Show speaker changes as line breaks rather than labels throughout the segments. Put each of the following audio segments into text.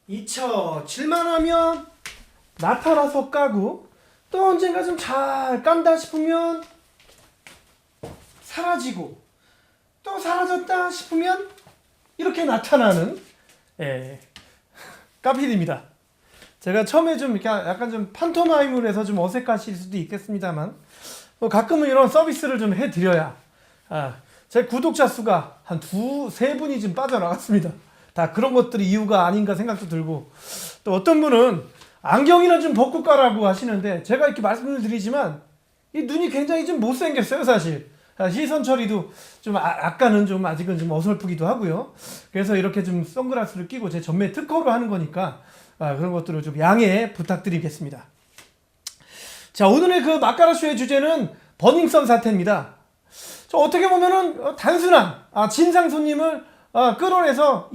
잊혀질만 하면 나타나서 까고 또 언젠가 좀 잘 깐다 싶으면 사라지고 또 사라졌다 싶으면 이렇게 나타나는 까피디입니다. 제가 처음에 좀 이렇게 약간 좀 판토마임을 해서 좀 어색하실 수도 있겠습니다만 가끔은 이런 서비스를 좀 해드려야 제 구독자 수가 한 세 분이 지금 빠져나갔습니다. 다 그런 것들이 이유가 아닌가 생각도 들고, 또 어떤 분은 안경이나 좀 벗고 까라고 하시는데 제가 이렇게 말씀을 드리지만 이 눈이 굉장히 좀 못생겼어요 사실. 시선 처리도 좀 아까는 좀 아직은 좀 어설프기도 하고요. 그래서 이렇게 좀 선글라스를 끼고 제 전매 특허로 하는 거니까 그런 것들을 좀 양해 부탁드리겠습니다. 자, 오늘의 그 마카라쇼의 주제는 버닝썬 사태입니다. 어떻게 보면은 단순한 진상 손님을 끌어내서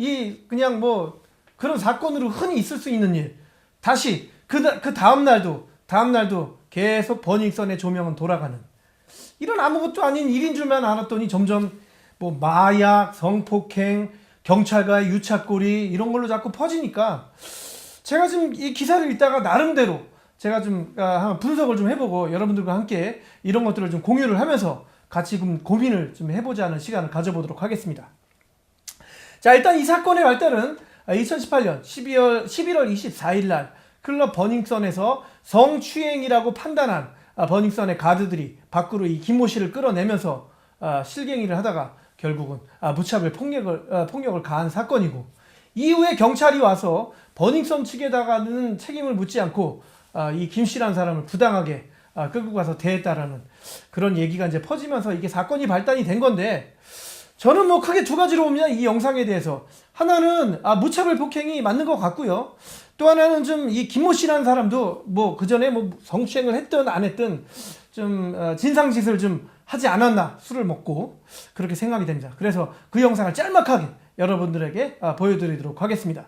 그냥 뭐 그런 사건으로 흔히 있을 수 있는 일, 다시 그 다음 날도 계속 버닝썬의 조명은 돌아가는 이런 아무것도 아닌 일인 줄만 알았더니 점점 뭐 마약, 성폭행, 경찰과의 유착고리 이런 걸로 자꾸 퍼지니까 제가 지금 이 기사를 읽다가 나름대로 제가 좀 한번 분석을 좀 해보고 여러분들과 함께 이런 것들을 좀 공유를 하면서 같이 고민을 좀 해보자는 시간을 가져보도록 하겠습니다. 자, 일단 이 사건의 발단은 2018년 11월 24일 날 클럽 버닝썬에서 성추행이라고 판단한 버닝썬의 가드들이 밖으로 이 김모 씨를 끌어내면서 실갱이를 하다가 결국은 무차별 폭력을 가한 사건이고, 이후에 경찰이 와서 버닝썬 측에다가는 책임을 묻지 않고 이 김 씨라는 사람을 부당하게 끌고 가서 대했다라는 그런 얘기가 이제 퍼지면서 이게 사건이 발단이 된 건데, 저는 뭐 크게 두 가지로 봅니다. 이 영상에 대해서. 하나는 무차별 폭행이 맞는 것 같고요. 또 하나는 좀 이 김모 씨라는 사람도 뭐 그전에 뭐 성추행을 했든 안 했든 좀 진상짓을 좀 하지 않았나, 술을 먹고, 그렇게 생각이 됩니다. 그래서 그 영상을 짤막하게 여러분들에게 보여드리도록 하겠습니다.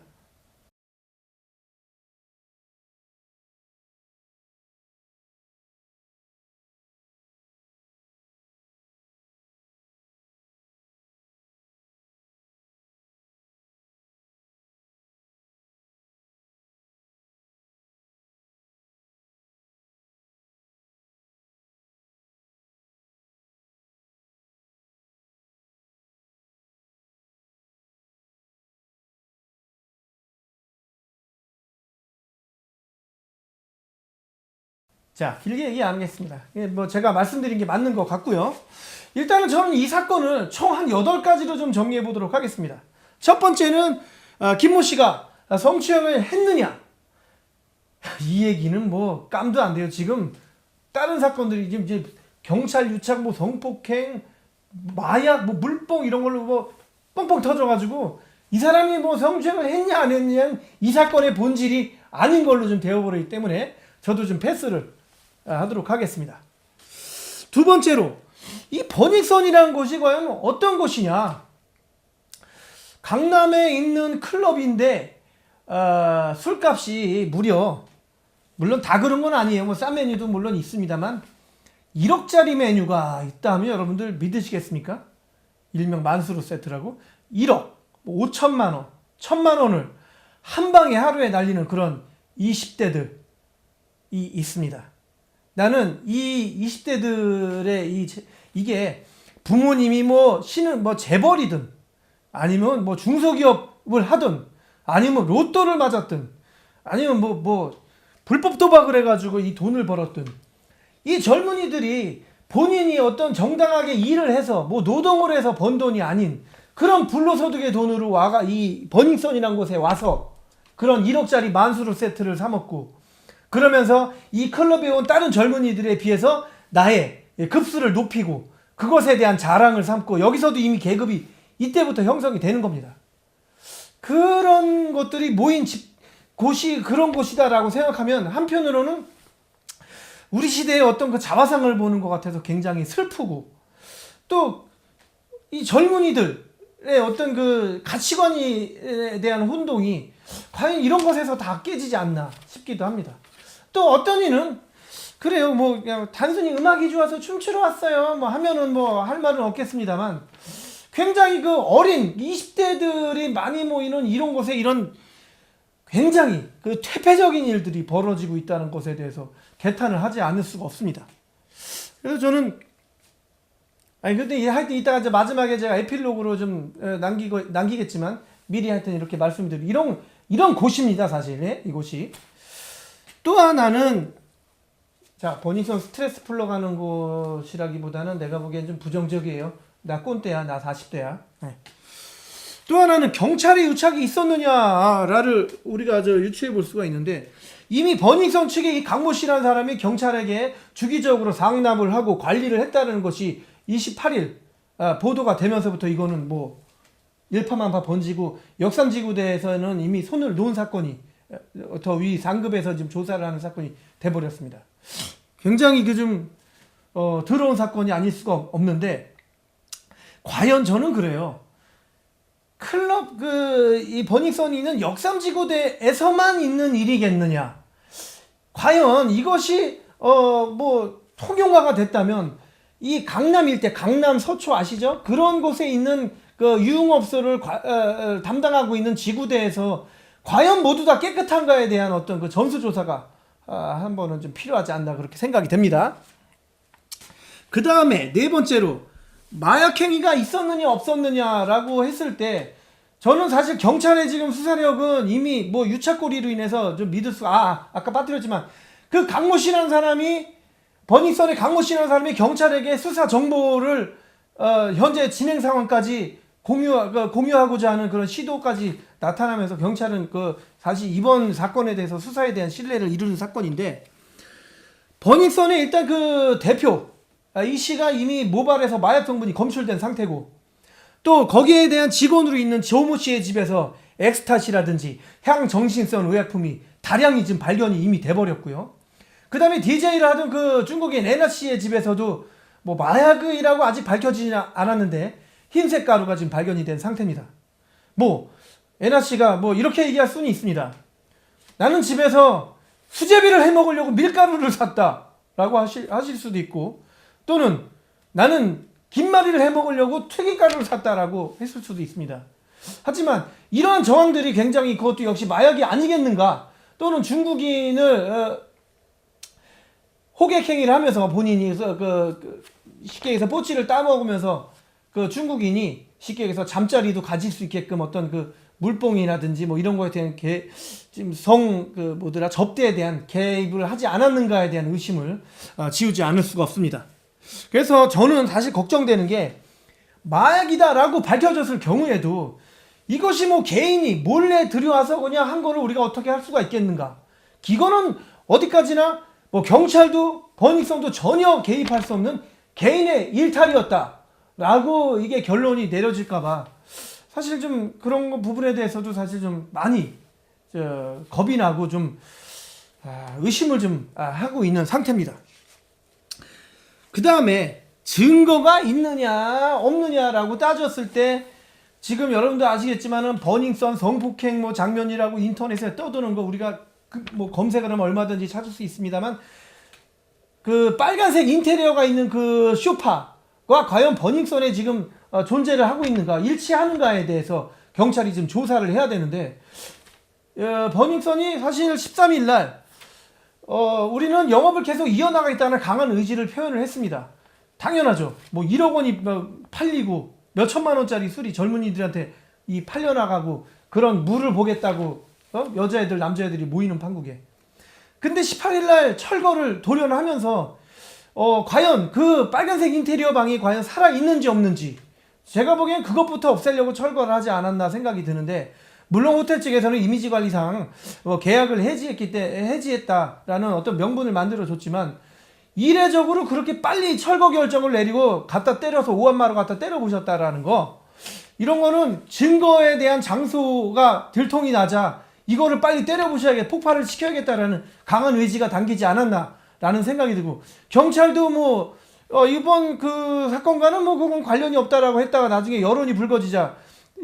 자, 길게 얘기 안 하겠습니다. 뭐 제가 말씀드린 게 맞는 것 같고요. 일단은 저는 이 사건을 총 한 8가지로 좀 정리해 보도록 하겠습니다. 첫 번째는 김모 씨가 성추행을 했느냐, 이 얘기는 뭐 깜도 안 돼요. 지금 다른 사건들이 지금 이제 경찰 유착, 뭐 성폭행, 마약, 뭐 물뽕 이런 걸로 뭐 뻥뻥 터져가지고 이 사람이 뭐 성추행을 했냐 안 했냐 이 사건의 본질이 아닌 걸로 좀 되어버리기 때문에 저도 좀 패스를 하도록 하겠습니다. 두 번째로, 이 버닝썬이라는 곳이 과연 어떤 곳이냐. 강남에 있는 클럽인데 술값이 무려, 물론 다 그런 건 아니에요. 뭐 싼 메뉴도 물론 있습니다만 1억짜리 메뉴가 있다면 여러분들 믿으시겠습니까? 일명 만수르 세트라고 1억, 5천만 원, 1천만 원을 한 방에 하루에 날리는 그런 20대들이 있습니다. 나는 이 20대들의 이게 부모님이 뭐 재벌이든 아니면 뭐 중소기업을 하든 아니면 로또를 맞았든 아니면 뭐 불법 도박을 해가지고 이 돈을 벌었든, 이 젊은이들이 본인이 어떤 정당하게 일을 해서 뭐 노동을 해서 번 돈이 아닌 그런 불로소득의 돈으로 이 버닝썬이라는 곳에 와서 그런 1억짜리 만수르 세트를 사 먹고, 그러면서 이 클럽에 온 다른 젊은이들에 비해서 나의 급수를 높이고 그것에 대한 자랑을 삼고, 여기서도 이미 계급이 이때부터 형성이 되는 겁니다. 그런 것들이 모인 곳이 그런 곳이다라고 생각하면 한편으로는 우리 시대의 어떤 그 자화상을 보는 것 같아서 굉장히 슬프고, 또 이 젊은이들의 어떤 그 가치관에 대한 혼동이 과연 이런 것에서 다 깨지지 않나 싶기도 합니다. 또 어떤 이는 그래요, 뭐 그냥 단순히 음악이 좋아서 춤추러 왔어요 뭐 하면은 뭐 할 말은 없겠습니다만, 굉장히 그 어린 20대들이 많이 모이는 이런 곳에 이런 굉장히 그 퇴폐적인 일들이 벌어지고 있다는 것에 대해서 개탄을 하지 않을 수가 없습니다. 그래서 저는 근데 하여튼 이따가 이제 마지막에 제가 에필로그로 좀 남기겠지만 미리 하여튼 이렇게 말씀드리고 이런 곳입니다, 사실. 이곳이. 또 하나는 자, 버닝썬 스트레스 풀러 가는 곳이라기보다는 내가 보기엔 좀 부정적이에요. 나 꼰대야, 나 40대야. 또 하나는 경찰의 유착이 있었느냐를 우리가 유추해 볼 수가 있는데, 이미 버닝썬 측의 이 강모 씨라는 사람이 경찰에게 주기적으로 상납을 하고 관리를 했다는 것이 28일 보도가 되면서부터 이거는 뭐 일파만파 번지고, 역삼지구대에서는 이미 손을 놓은 사건이 더 위 상급에서 지금 조사를 하는 사건이 돼버렸습니다. 굉장히 좀 더러운 사건이 아닐 수가 없는데, 과연 저는 그래요. 클럽 이 버닝썬이는 역삼지구대에서만 있는 일이겠느냐? 과연 이것이 뭐 통용화가 됐다면 이 강남 일대, 강남 서초 아시죠? 그런 곳에 있는 그 유흥업소를 담당하고 있는 지구대에서 과연 모두 다 깨끗한가에 대한 어떤 그 전수조사가 한 번은 좀 필요하지 않나 그렇게 생각이 됩니다. 그 다음에 네 번째로 마약행위가 있었느냐 없었느냐라고 했을 때, 저는 사실 경찰의 지금 수사력은 이미 뭐 유착고리로 인해서 좀 믿을 수가, 아까 빠뜨렸지만 그 강모 씨라는 사람이, 버닝썬의 강모 씨라는 사람이 경찰에게 수사 정보를 현재 진행 상황까지 공유하고자 하는 그런 시도까지 나타나면서 경찰은 사실 이번 사건에 대해서 수사에 대한 신뢰를 이루는 사건인데, 버닝썬의 일단 그 대표 이 씨가 이미 모발에서 마약 성분이 검출된 상태고, 또 거기에 대한 직원으로 있는 조모 씨의 집에서 엑스타시라든지 향정신성 의약품이 다량이 지금 발견이 이미 돼버렸고요. 그 다음에 DJ를 하던 그 중국인 애나 씨의 집에서도 뭐 마약이라고 아직 밝혀지지 않았는데 흰색 가루가 지금 발견이 된 상태입니다. 뭐 애나 씨가 뭐 이렇게 얘기할 수는 있습니다. 나는 집에서 수제비를 해 먹으려고 밀가루를 샀다 라고 하실 수도 있고, 또는 나는 김말이를 해 먹으려고 튀김가루를 샀다라고 했을 수도 있습니다. 하지만 이러한 정황들이 굉장히 그것도 역시 마약이 아니겠는가, 또는 중국인을 호객행위를 하면서 본인이 쉽게 얘기해서 뽀찌를 따먹으면서 그 중국인이 쉽게 얘기해서 잠자리도 가질 수 있게끔 어떤 그 물뽕이라든지 뭐 이런 거에 대한 지금 접대에 대한 개입을 하지 않았는가에 대한 의심을 지우지 않을 수가 없습니다. 그래서 저는 사실 걱정되는 게, 마약이다라고 밝혀졌을 경우에도 이것이 뭐 개인이 몰래 들여와서 그냥 한 거를 우리가 어떻게 할 수가 있겠는가? 이거는 어디까지나 뭐 경찰도 버닝썬도 전혀 개입할 수 없는 개인의 일탈이었다라고 이게 결론이 내려질까봐 사실 좀 그런 부분에 대해서도 사실 좀 많이 겁이 나고 좀 의심을 좀 하고 있는 상태입니다. 그 다음에 증거가 있느냐 없느냐라고 따졌을 때, 지금 여러분들 아시겠지만은 버닝썬 성폭행 뭐 장면이라고 인터넷에 떠도는 거 우리가 뭐 검색을 하면 얼마든지 찾을 수 있습니다만, 그 빨간색 인테리어가 있는 그 소파가 과연 버닝썬에 지금 존재를 하고 있는가, 일치하는가에 대해서 경찰이 지금 조사를 해야 되는데, 버닝썬이 사실 13일 날 우리는 영업을 계속 이어나가겠다는 강한 의지를 표현을 했습니다. 당연하죠. 뭐 1억 원이 팔리고 몇 천만 원짜리 술이 젊은이들한테 팔려나가고 그런 물을 보겠다고 여자애들 남자애들이 모이는 판국에. 근데 18일 날 철거를 돌연하면서 과연 그 빨간색 인테리어 방이 과연 살아있는지 없는지, 제가 보기엔 그것부터 없애려고 철거를 하지 않았나 생각이 드는데, 물론 호텔 측에서는 이미지 관리상 계약을 해지했다라는 어떤 명분을 만들어줬지만, 이례적으로 그렇게 빨리 철거 결정을 내리고 갖다 때려서 오한마로 갖다 때려부셨다라는 거, 이런 거는 증거에 대한 장소가 들통이 나자 이거를 빨리 때려부셔야겠다, 폭발을 시켜야겠다라는 강한 의지가 담기지 않았나라는 생각이 들고, 경찰도 뭐 이번 그 사건과는 뭐 그건 관련이 없다라고 했다가 나중에 여론이 불거지자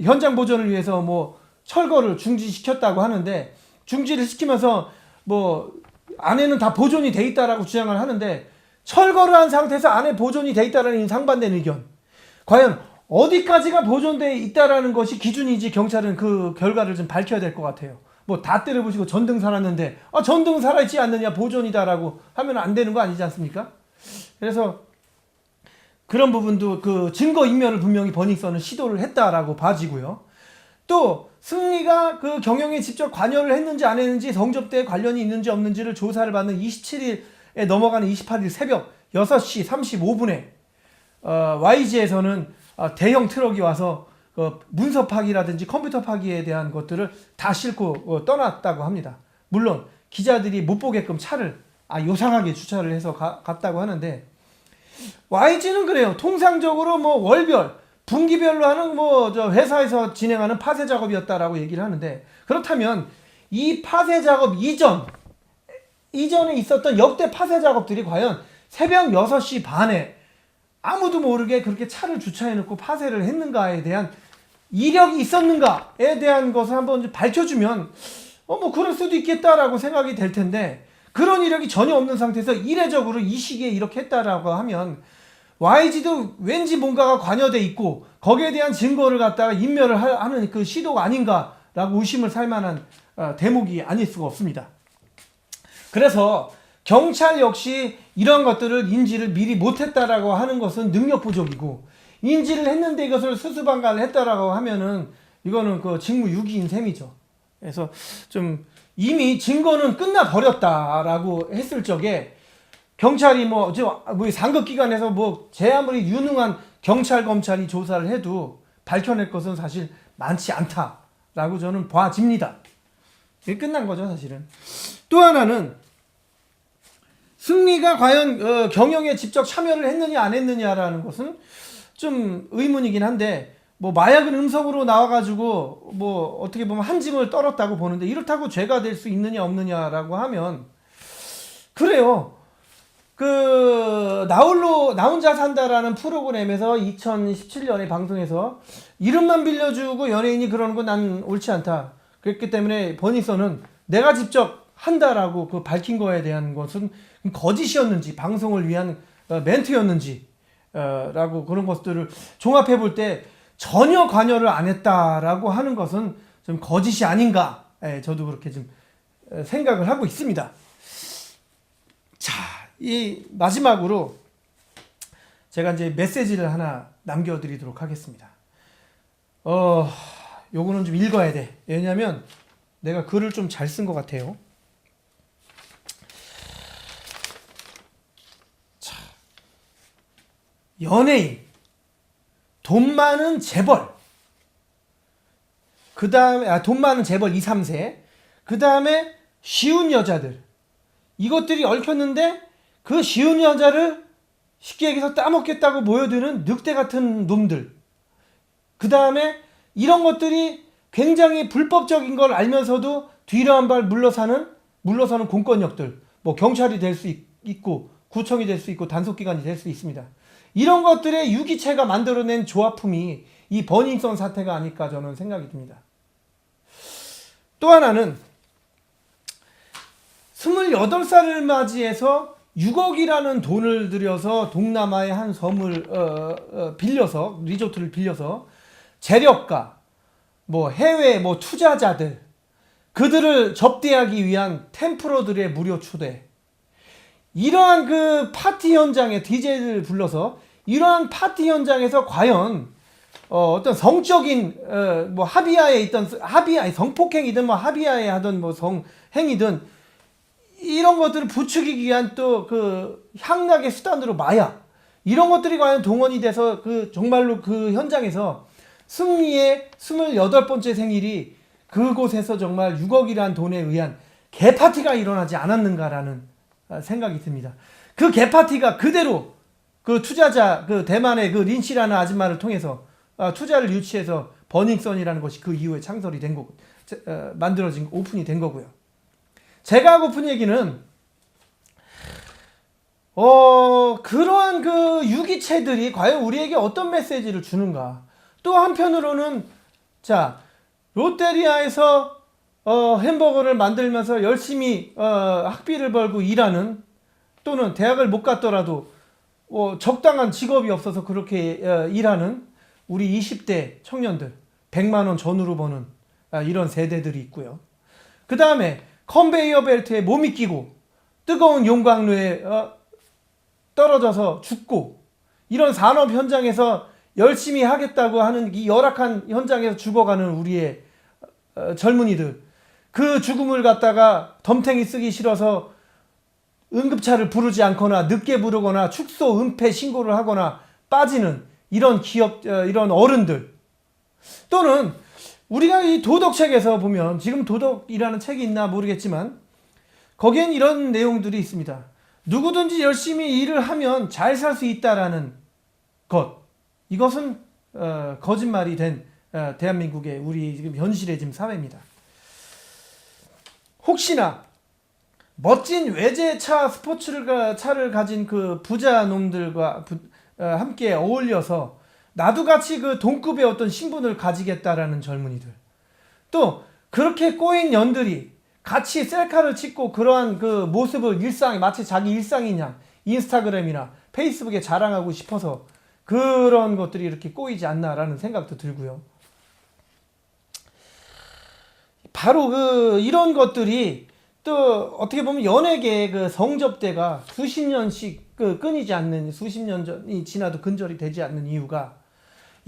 현장 보존을 위해서 뭐 철거를 중지시켰다고 하는데, 중지를 시키면서 뭐 안에는 다 보존이 돼 있다라고 주장을 하는데, 철거를 한 상태에서 안에 보존이 돼 있다라는 상반된 의견, 과연 어디까지가 보존돼 있다라는 것이 기준이지 경찰은 그 결과를 좀 밝혀야 될 것 같아요. 뭐 다 때려부시고 전등 살았는데 전등 살아있지 않느냐 보존이다라고 하면 안 되는 거 아니지 않습니까? 그래서 그런 부분도 그 증거 인멸을 분명히 버닝썬은 시도를 했다라고 봐지고요. 또 승리가 그 경영에 직접 관여를 했는지 안 했는지 성접대에 관련이 있는지 없는지를 조사를 받는 27일에 넘어가는 28일 새벽 6시 35분에 YG에서는 대형 트럭이 와서 문서 파기라든지 컴퓨터 파기에 대한 것들을 다 싣고 떠났다고 합니다. 물론 기자들이 못 보게끔 차를 요상하게 주차를 해서 갔다고 하는데, YG는 그래요. 통상적으로 뭐 월별, 분기별로 하는 저 회사에서 진행하는 파쇄 작업이었다라고 얘기를 하는데, 그렇다면 이 파쇄 작업 이전에 있었던 역대 파쇄 작업들이 과연 새벽 6시 반에 아무도 모르게 그렇게 차를 주차해놓고 파쇄를 했는가에 대한 이력이 있었는가에 대한 것을 한번 밝혀주면 뭐 그럴 수도 있겠다라고 생각이 될 텐데, 그런 이력이 전혀 없는 상태에서 이례적으로 이 시기에 이렇게 했다라고 하면 YG도 왠지 뭔가가 관여돼 있고 거기에 대한 증거를 갖다가 인멸을 하는 그 시도가 아닌가라고 의심을 살 만한 대목이 아닐 수가 없습니다. 그래서 경찰 역시 이런 것들을 인지를 미리 못했다라고 하는 것은 능력 부족이고, 인지를 했는데 이것을 수수방관을 했다라고 하면은 이거는 그 직무유기인 셈이죠. 그래서 좀 이미 증거는 끝나 버렸다라고 했을 적에 경찰이 상급기관에서 제 아무리 유능한 경찰 검찰이 조사를 해도 밝혀낼 것은 사실 많지 않다라고 저는 봐집니다. 이게 끝난 거죠, 사실은. 또 하나는 승리가 과연 경영에 직접 참여를 했느냐 안 했느냐라는 것은 좀 의문이긴 한데, 마약은 음성으로 나와가지고 어떻게 보면 한 짐을 떨었다고 보는데, 이렇다고 죄가 될 수 있느냐 없느냐라고 하면 그래요. 나 혼자 산다라는 프로그램에서 2017년에 방송에서 이름만 빌려주고 연예인이 그러는 건 난 옳지 않다. 그랬기 때문에 버닝썬은 내가 직접 한다라고 밝힌 거에 대한 것은 거짓이었는지 방송을 위한 멘트였는지 라고 그런 것들을 종합해 볼 때 전혀 관여를 안 했다라고 하는 것은 좀 거짓이 아닌가, 저도 그렇게 좀 생각을 하고 있습니다. 자, 이 마지막으로 제가 이제 메시지를 하나 남겨드리도록 하겠습니다. 요거는 좀 읽어야 돼. 왜냐면 내가 글을 좀 잘 쓴 것 같아요. 자, 연예인, 돈 많은 재벌, 그 다음에 돈 많은 재벌 2, 3세, 그 다음에 쉬운 여자들, 이것들이 얽혔는데 그 쉬운 여자를 쉽게 얘기해서 따먹겠다고 모여드는 늑대 같은 놈들, 그 다음에 이런 것들이 굉장히 불법적인 걸 알면서도 뒤로 한 발 물러서는 공권력들, 경찰이 될 수 있고 구청이 될 수 있고 단속기관이 될 수 있습니다. 이런 것들의 유기체가 만들어낸 조합품이 이 버닝썬 사태가 아닐까 저는 생각이 듭니다. 또 하나는 28살을 맞이해서 6억이라는 돈을 들여서 동남아의 한 섬을 빌려서, 리조트를 빌려서 재력가, 해외 투자자들, 그들을 접대하기 위한 템플러들의 무료 초대, 이러한 그 파티 현장에 DJ를 불러서 이러한 파티 현장에서 과연 어떤 성적인 합의하에 있던 성폭행이든 합의하에 하던 성행위든 이런 것들을 부추기기 위한 또 그 향락의 수단으로 마약, 이런 것들이 과연 동원이 돼서 정말로 그 현장에서 승리의 28번째 생일이 그곳에서 정말 6억이라는 돈에 의한 개파티가 일어나지 않았는가라는 생각이 듭니다. 그 개파티가 그대로 그 투자자, 대만의 린치라는 아줌마를 통해서 투자를 유치해서 버닝썬이라는 것이 그 이후에 창설이 된 거고, 만들어진, 오픈이 된 거고요. 제가 하고픈 얘기는 그러한 유기체들이 과연 우리에게 어떤 메시지를 주는가. 또 한편으로는 롯데리아에서 햄버거를 만들면서 열심히 학비를 벌고 일하는, 또는 대학을 못 갔더라도 적당한 직업이 없어서 그렇게 일하는 우리 20대 청년들, 100만 원 전후로 버는 이런 세대들이 있고요. 그 다음에 컨베이어 벨트에 몸이 끼고 뜨거운 용광로에 떨어져서 죽고, 이런 산업 현장에서 열심히 하겠다고 하는 이 열악한 현장에서 죽어가는 우리의 젊은이들, 그 죽음을 갖다가 덤탱이 쓰기 싫어서 응급차를 부르지 않거나 늦게 부르거나 축소 은폐 신고를 하거나 빠지는 이런 기업, 이런 어른들, 또는 우리가 이 도덕책에서 보면, 지금 도덕이라는 책이 있나 모르겠지만 거기엔 이런 내용들이 있습니다. 누구든지 열심히 일을 하면 잘 살 수 있다라는 것, 이것은 거짓말이 된 대한민국의 우리 지금 현실의 지금 사회입니다. 혹시나 멋진 외제차 차를 가진 그 부자 놈들과 함께 어울려서 나도 같이 그 동급의 어떤 신분을 가지겠다라는 젊은이들, 또 그렇게 꼬인 년들이 같이 셀카를 찍고 그러한 그 모습을 마치 자기 일상이냐 인스타그램이나 페이스북에 자랑하고 싶어서 그런 것들이 이렇게 꼬이지 않나라는 생각도 들고요. 바로 이런 것들이 또 어떻게 보면 연예계의 그 성접대가 수십 년씩 끊이지 않는, 수십 년이 지나도 근절이 되지 않는 이유가,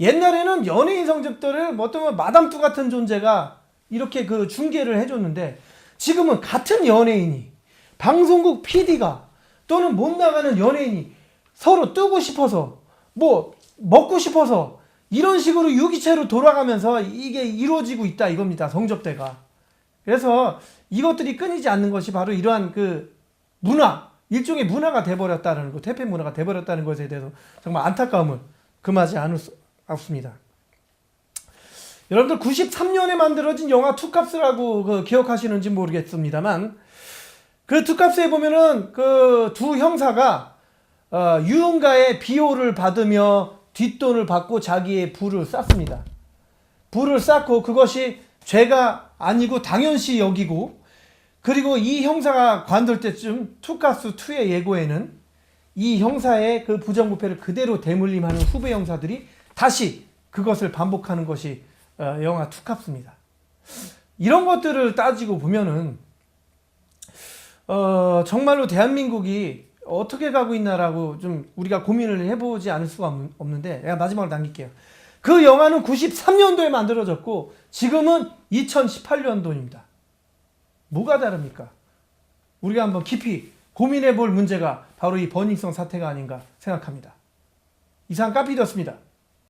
옛날에는 연예인 성접대를 어떤 마담뚜 같은 존재가 이렇게 그 중계를 해줬는데, 지금은 같은 연예인이, 방송국 PD가 또는 못 나가는 연예인이 서로 뜨고 싶어서 뭐 먹고 싶어서 이런 식으로 유기체로 돌아가면서 이게 이루어지고 있다 이겁니다. 성접대가. 그래서 이것들이 끊이지 않는 것이 바로 이러한 그 문화, 일종의 문화가 돼버렸다는 것, 퇴폐 문화가 돼버렸다는 것에 대해서 정말 안타까움을 금하지 않을 수 없습니다. 여러분들 93년에 만들어진 영화 투캅스라고 기억하시는지 모르겠습니다만, 그 투캅스에 보면은 그 두 형사가 유흥가의 비호를 받으며 뒷돈을 받고 자기의 부를 쌓습니다. 부를 쌓고 그것이 죄가 아니고 당연시 여기고, 그리고 이 형사가 관둘 때쯤 투캅스2의 예고에는 이 형사의 그 부정부패를 그대로 대물림하는 후배 형사들이 다시 그것을 반복하는 것이 영화 투캅스입니다. 이런 것들을 따지고 보면은 정말로 대한민국이 어떻게 가고 있나라고 좀 우리가 고민을 해보지 않을 수가 없는데, 내가 마지막으로 남길게요. 그 영화는 93년도에 만들어졌고 지금은 2018년도입니다. 뭐가 다릅니까? 우리가 한번 깊이 고민해 볼 문제가 바로 이 버닝썬 사태가 아닌가 생각합니다. 이상 까피디였습니다.